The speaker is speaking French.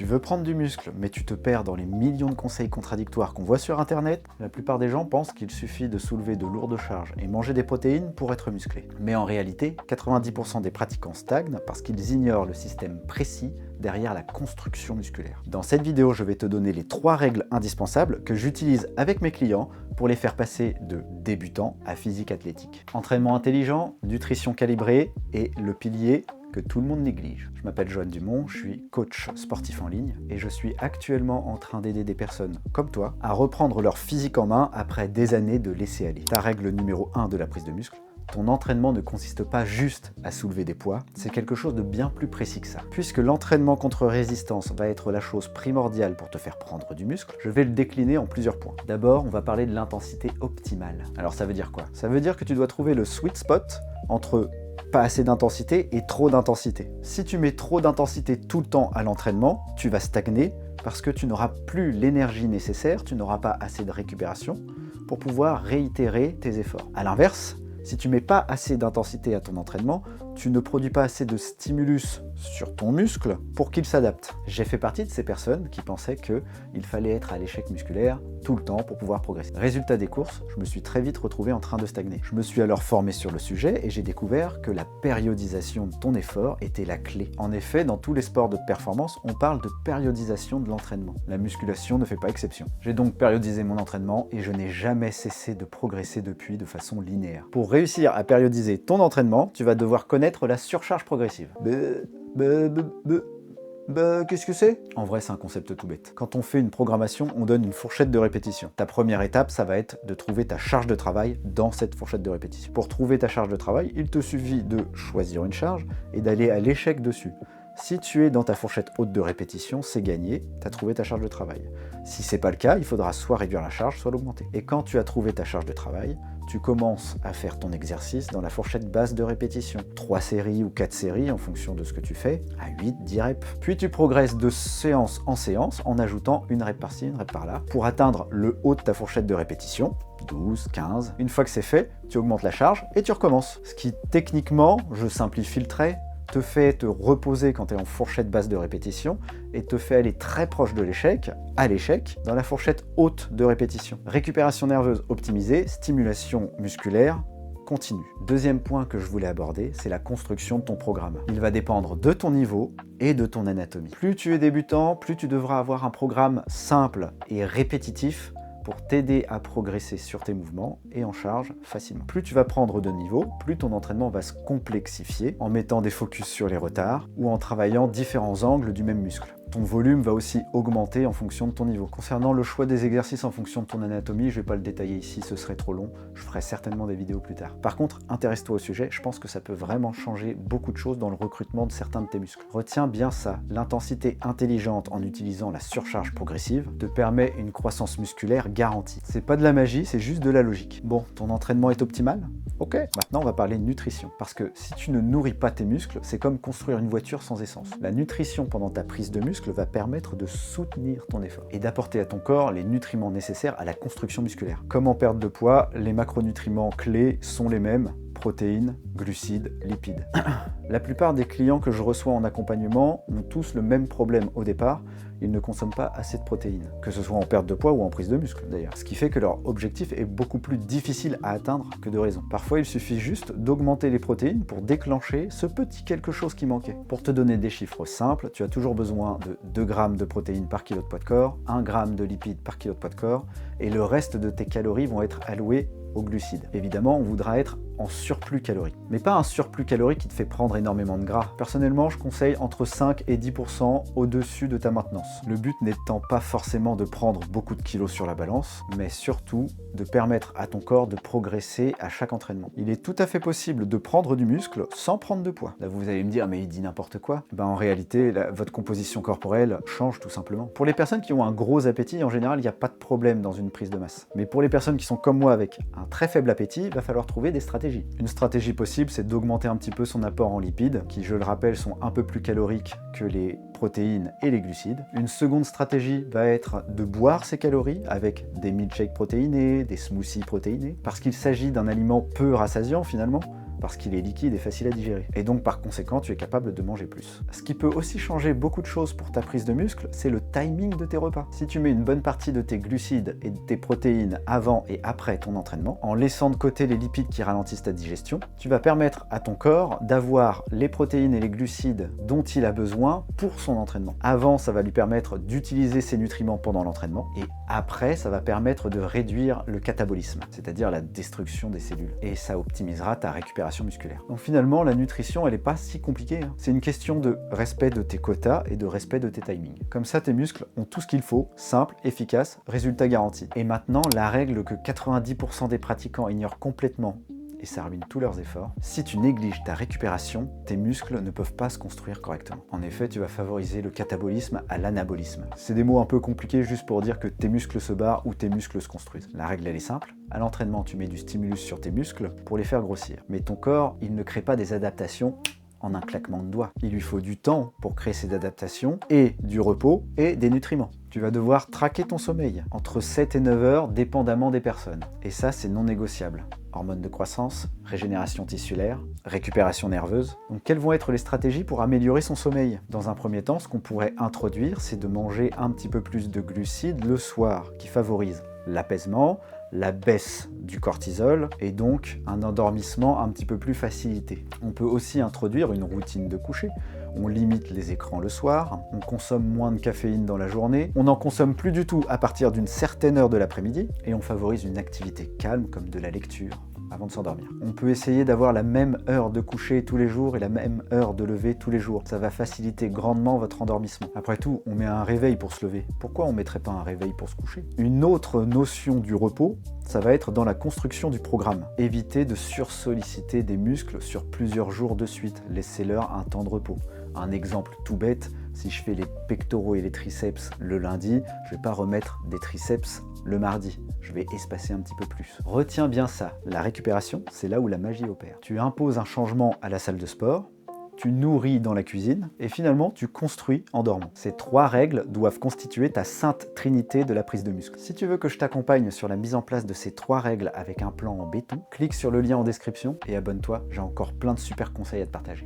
Tu veux prendre du muscle, mais tu te perds dans les millions de conseils contradictoires qu'on voit sur internet? La plupart des gens pensent qu'il suffit de soulever de lourdes charges et manger des protéines pour être musclé. Mais en réalité, 90% des pratiquants stagnent parce qu'ils ignorent le système précis derrière la construction musculaire. Dans cette vidéo, je vais te donner les 3 règles indispensables que j'utilise avec mes clients pour les faire passer de débutant à physique athlétique. Entraînement intelligent, nutrition calibrée et le pilier que tout le monde néglige. Je m'appelle Johan Dumont, je suis coach sportif en ligne et je suis actuellement en train d'aider des personnes comme toi à reprendre leur physique en main après des années de laisser aller. Ta règle numéro 1 de la prise de muscle: ton entraînement ne consiste pas juste à soulever des poids, c'est quelque chose de bien plus précis que ça. Puisque l'entraînement contre résistance va être la chose primordiale pour te faire prendre du muscle, je vais le décliner en plusieurs points. D'abord, on va parler de l'intensité optimale. Alors ça veut dire quoi? Ça veut dire que tu dois trouver le sweet spot entre pas assez d'intensité et trop d'intensité. Si tu mets trop d'intensité tout le temps à l'entraînement, tu vas stagner parce que tu n'auras plus l'énergie nécessaire, tu n'auras pas assez de récupération pour pouvoir réitérer tes efforts. À l'inverse, si tu mets pas assez d'intensité à ton entraînement, tu ne produis pas assez de stimulus sur ton muscle pour qu'il s'adapte. J'ai fait partie de ces personnes qui pensaient qu'il fallait être à l'échec musculaire tout le temps pour pouvoir progresser. Résultat des courses, je me suis très vite retrouvé en train de stagner. Je me suis alors formé sur le sujet et j'ai découvert que la périodisation de ton effort était la clé. En effet, dans tous les sports de performance, on parle de périodisation de l'entraînement. La musculation ne fait pas exception. J'ai donc périodisé mon entraînement et je n'ai jamais cessé de progresser depuis de façon linéaire. Pour réussir à périodiser ton entraînement, tu vas devoir connaître la surcharge progressive. Qu'est-ce que c'est? En vrai, c'est un concept tout bête. Quand on fait une programmation, on donne une fourchette de répétition. Ta première étape, ça va être de trouver ta charge de travail dans cette fourchette de répétition. Pour trouver ta charge de travail, il te suffit de choisir une charge et d'aller à l'échec dessus. Si tu es dans ta fourchette haute de répétition, c'est gagné, tu as trouvé ta charge de travail. Si c'est pas le cas, il faudra soit réduire la charge, soit l'augmenter. Et quand tu as trouvé ta charge de travail, tu commences à faire ton exercice dans la fourchette basse de répétition. 3 séries ou 4 séries en fonction de ce que tu fais, à 8, 10 reps. Puis tu progresses de séance en séance en ajoutant une rep par-ci, une rep par-là, pour atteindre le haut de ta fourchette de répétition, 12, 15. Une fois que c'est fait, tu augmentes la charge et tu recommences. Ce qui techniquement, je simplifie le trait, te fait te reposer quand tu es en fourchette basse de répétition et te fait aller très proche de l'échec, à l'échec, dans la fourchette haute de répétition. Récupération nerveuse optimisée, stimulation musculaire continue. Deuxième point que je voulais aborder, c'est la construction de ton programme. Il va dépendre de ton niveau et de ton anatomie. Plus tu es débutant, plus tu devras avoir un programme simple et répétitif pour t'aider à progresser sur tes mouvements et en charge facilement. Plus tu vas prendre de niveau, plus ton entraînement va se complexifier en mettant des focus sur les retards ou en travaillant différents angles du même muscle. Ton volume va aussi augmenter en fonction de ton niveau. Concernant le choix des exercices en fonction de ton anatomie, je ne vais pas le détailler ici, ce serait trop long. Je ferai certainement des vidéos plus tard. Par contre, intéresse-toi au sujet, je pense que ça peut vraiment changer beaucoup de choses dans le recrutement de certains de tes muscles. Retiens bien ça, l'intensité intelligente en utilisant la surcharge progressive te permet une croissance musculaire garantie. C'est pas de la magie, c'est juste de la logique. Bon, ton entraînement est optimal? Ok, maintenant on va parler nutrition. Parce que si tu ne nourris pas tes muscles, c'est comme construire une voiture sans essence. La nutrition pendant ta prise de muscle va permettre de soutenir ton effort et d'apporter à ton corps les nutriments nécessaires à la construction musculaire. Comme en perte de poids, les macronutriments clés sont les mêmes: protéines, glucides, lipides. La plupart des clients que je reçois en accompagnement ont tous le même problème au départ, ils ne consomment pas assez de protéines, que ce soit en perte de poids ou en prise de muscle d'ailleurs. Ce qui fait que leur objectif est beaucoup plus difficile à atteindre que de raison. Parfois il suffit juste d'augmenter les protéines pour déclencher ce petit quelque chose qui manquait. Pour te donner des chiffres simples, tu as toujours besoin de 2 grammes de protéines par kilo de poids de corps, 1 gramme de lipides par kilo de poids de corps, et le reste de tes calories vont être allouées aux glucides. Évidemment, on voudra être en surplus calorique, mais pas un surplus calorique qui te fait prendre énormément de gras. Personnellement, je conseille entre 5 et 10% au-dessus de ta maintenance. Le but n'étant pas forcément de prendre beaucoup de kilos sur la balance, mais surtout de permettre à ton corps de progresser à chaque entraînement. Il est tout à fait possible de prendre du muscle sans prendre de poids. Là, vous allez me dire, mais il dit n'importe quoi. En réalité, votre composition corporelle change tout simplement. Pour les personnes qui ont un gros appétit, en général, il n'y a pas de problème dans une prise de masse. Mais pour les personnes qui sont comme moi avec un très faible appétit, il va falloir trouver des stratégies. Une stratégie possible, c'est d'augmenter un petit peu son apport en lipides, qui, je le rappelle, sont un peu plus caloriques que les protéines et les glucides. Une seconde stratégie va être de boire ces calories avec des milkshakes protéinés, des smoothies protéinés, parce qu'il s'agit d'un aliment peu rassasiant finalement, parce qu'il est liquide et facile à digérer. Et donc par conséquent, tu es capable de manger plus. Ce qui peut aussi changer beaucoup de choses pour ta prise de muscle, c'est le timing de tes repas. Si tu mets une bonne partie de tes glucides et de tes protéines avant et après ton entraînement, en laissant de côté les lipides qui ralentissent ta digestion, tu vas permettre à ton corps d'avoir les protéines et les glucides dont il a besoin pour son entraînement. Avant, ça va lui permettre d'utiliser ces nutriments pendant l'entraînement, et après, ça va permettre de réduire le catabolisme, c'est-à-dire la destruction des cellules, et ça optimisera ta récupération musculaire. Donc finalement, la nutrition, elle n'est pas si compliquée, hein. C'est une question de respect de tes quotas et de respect de tes timings. Comme ça, tes muscles ont tout ce qu'il faut, simple, efficace, résultat garanti. Et maintenant, la règle que 90% des pratiquants ignorent complètement, et ça ruine tous leurs efforts. Si tu négliges ta récupération, tes muscles ne peuvent pas se construire correctement. En effet, tu vas favoriser le catabolisme à l'anabolisme. C'est des mots un peu compliqués juste pour dire que tes muscles se barrent ou tes muscles se construisent. La règle, elle est simple. À l'entraînement, tu mets du stimulus sur tes muscles pour les faire grossir. Mais ton corps, il ne crée pas des adaptations en un claquement de doigts. Il lui faut du temps pour créer ces adaptations, et du repos, et des nutriments. Tu vas devoir traquer ton sommeil, entre 7 et 9 heures, dépendamment des personnes. Et ça, c'est non négociable. Hormones de croissance, régénération tissulaire, récupération nerveuse. Donc quelles vont être les stratégies pour améliorer son sommeil? Dans un premier temps, ce qu'on pourrait introduire, c'est de manger un petit peu plus de glucides le soir, qui favorise l'apaisement, la baisse du cortisol et donc un endormissement un petit peu plus facilité. On peut aussi introduire une routine de coucher. On limite les écrans le soir, on consomme moins de caféine dans la journée, on n'en consomme plus du tout à partir d'une certaine heure de l'après-midi et on favorise une activité calme comme de la lecture avant de s'endormir. On peut essayer d'avoir la même heure de coucher tous les jours et la même heure de lever tous les jours. Ça va faciliter grandement votre endormissement. Après tout, on met un réveil pour se lever. Pourquoi on ne mettrait pas un réveil pour se coucher? Une autre notion du repos, ça va être dans la construction du programme. Évitez de sursolliciter des muscles sur plusieurs jours de suite. Laissez-leur un temps de repos. Un exemple tout bête, si je fais les pectoraux et les triceps le lundi, je ne vais pas remettre des triceps le mardi. Je vais espacer un petit peu plus. Retiens bien ça, la récupération, c'est là où la magie opère. Tu imposes un changement à la salle de sport, tu nourris dans la cuisine, et finalement tu construis en dormant. Ces 3 règles doivent constituer ta sainte trinité de la prise de muscle. Si tu veux que je t'accompagne sur la mise en place de ces 3 règles avec un plan en béton, clique sur le lien en description et abonne-toi, j'ai encore plein de super conseils à te partager.